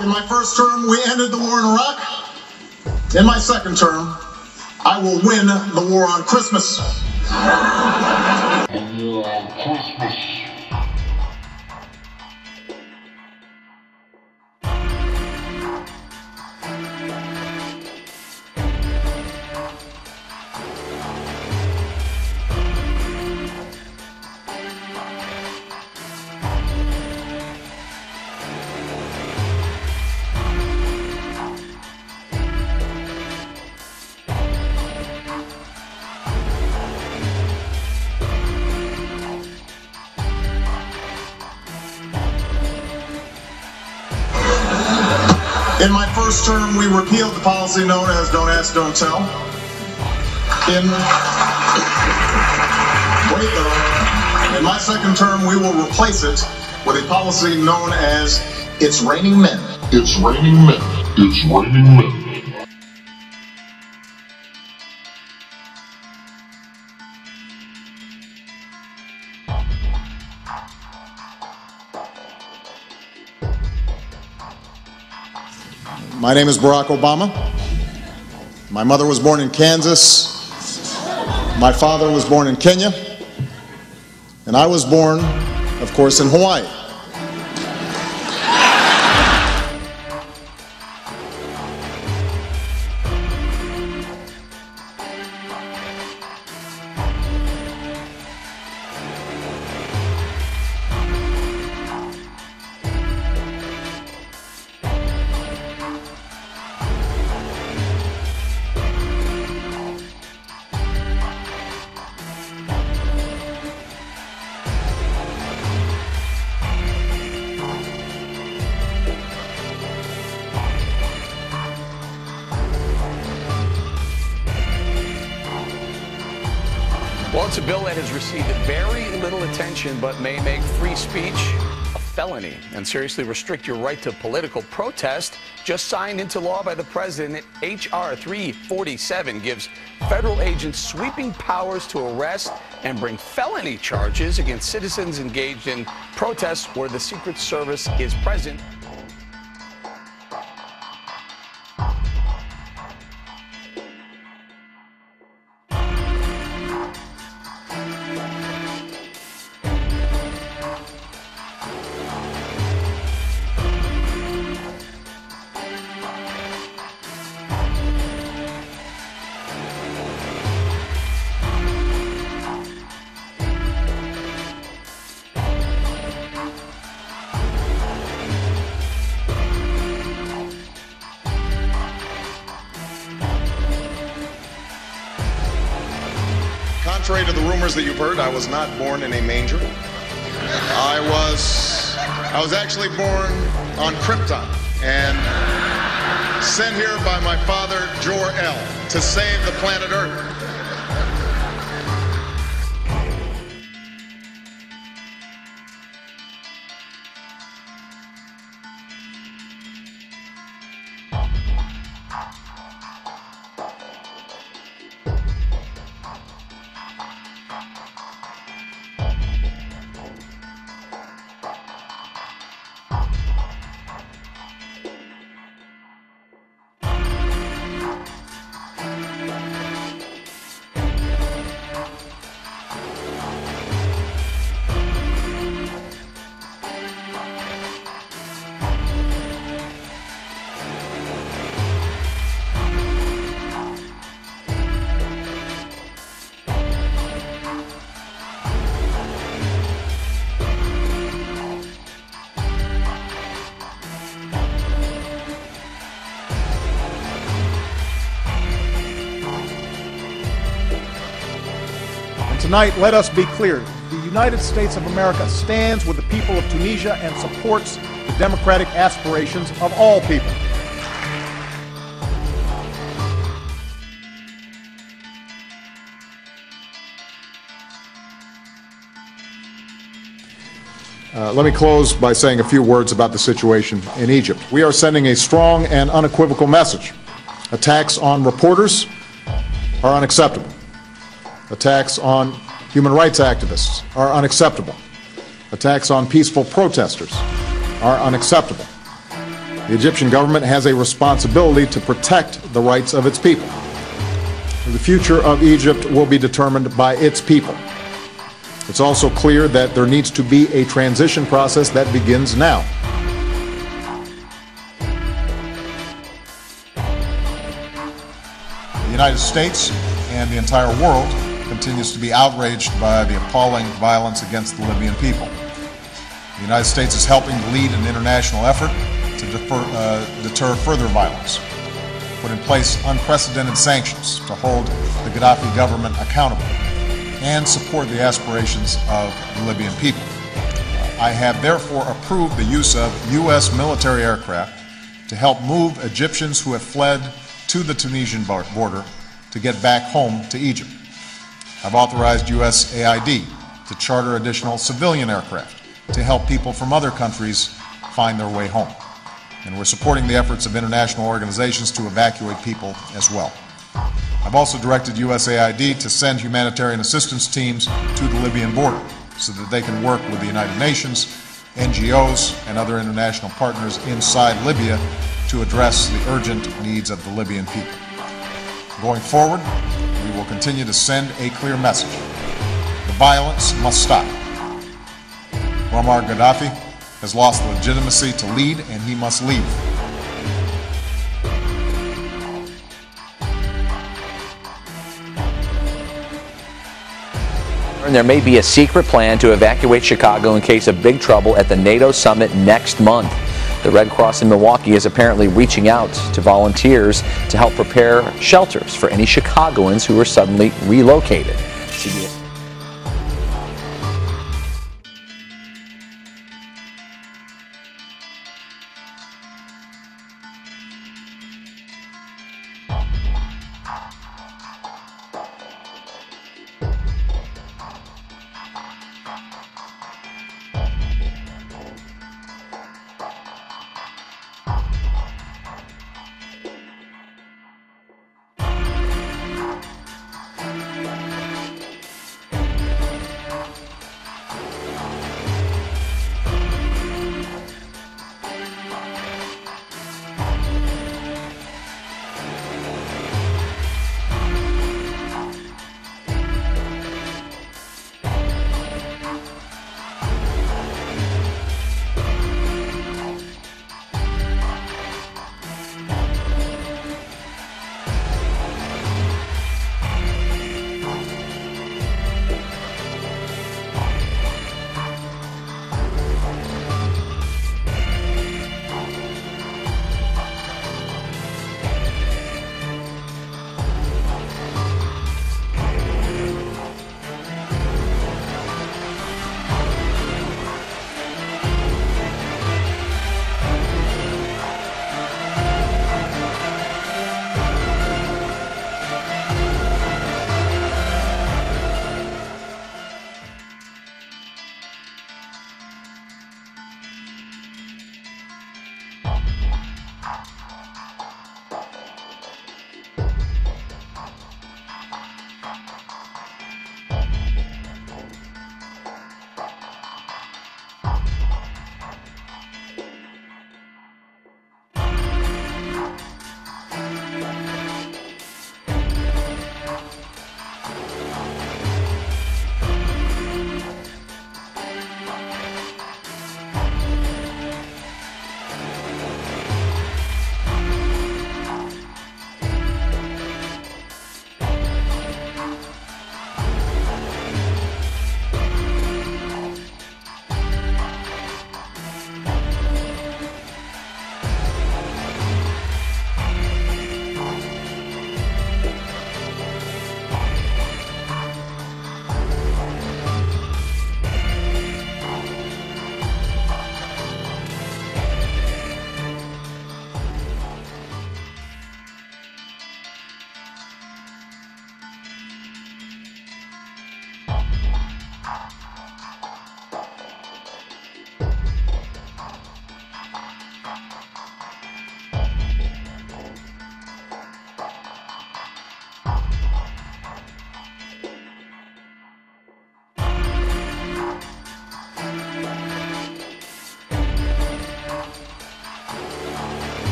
In my first term, we ended the war in Iraq. In my second term, I will win the war on Christmas. In my first term, we repealed the policy known as don't ask, don't tell. In my second term, we will replace it with a policy known as it's raining men. It's raining men. It's raining men. My name is Barack Obama. My mother was born in Kansas. My father was born in Kenya. And I was born, of course, in Hawaii. Well, it's a bill that has received very little attention but may make free speech a felony and seriously restrict your right to political protest. Just signed into law by the president, H.R. 347 gives federal agents sweeping powers to arrest and bring felony charges against citizens engaged in protests where the Secret Service is present. Contrary to the rumors that you've heard, I was not born in a manger. I was actually born on Krypton and sent here by my father, Jor-El, to save the planet Earth. Tonight, let us be clear. The United States of America stands with the people of Tunisia and supports the democratic aspirations of all people. Let me close by saying a few words about the situation in Egypt. We are sending a strong and unequivocal message. Attacks on reporters are unacceptable. Attacks on human rights activists are unacceptable. Attacks on peaceful protesters are unacceptable. The Egyptian government has a responsibility to protect the rights of its people. The future of Egypt will be determined by its people. It's also clear that there needs to be a transition process that begins now. The United States and the entire world continues to be outraged by the appalling violence against the Libyan people. The United States is helping to lead an international effort to deter further violence, put in place unprecedented sanctions to hold the Gaddafi government accountable, and support the aspirations of the Libyan people. I have therefore approved the use of U.S. military aircraft to help move Egyptians who have fled to the Tunisian border to get back home to Egypt. I've authorized USAID to charter additional civilian aircraft to help people from other countries find their way home. And we're supporting the efforts of international organizations to evacuate people as well. I've also directed USAID to send humanitarian assistance teams to the Libyan border so that they can work with the United Nations, NGOs, and other international partners inside Libya to address the urgent needs of the Libyan people. Going forward, we will continue to send a clear message. The violence must stop. Muammar Gaddafi has lost legitimacy to lead, and he must leave. There may be a secret plan to evacuate Chicago in case of big trouble at the NATO summit next month. The Red Cross in Milwaukee is apparently reaching out to volunteers to help prepare shelters for any Chicagoans who are suddenly relocated. CBS.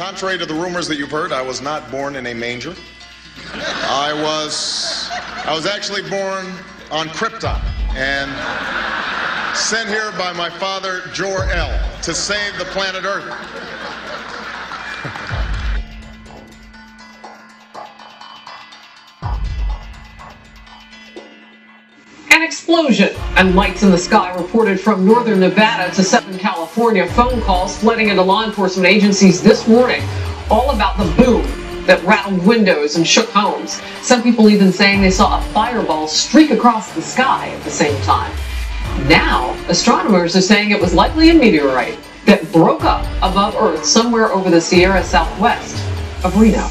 Contrary to the rumors that you've heard, I was not born in a manger. I was actually born on Krypton and sent here by my father, Jor-El, to save the planet Earth. An explosion and lights in the sky reported from northern Nevada to southern California. Phone calls flooding into law enforcement agencies this morning, all about the boom that rattled windows and shook homes. Some people even saying they saw a fireball streak across the sky at the same time. Now, astronomers are saying it was likely a meteorite that broke up above Earth somewhere over the Sierra southwest of Reno.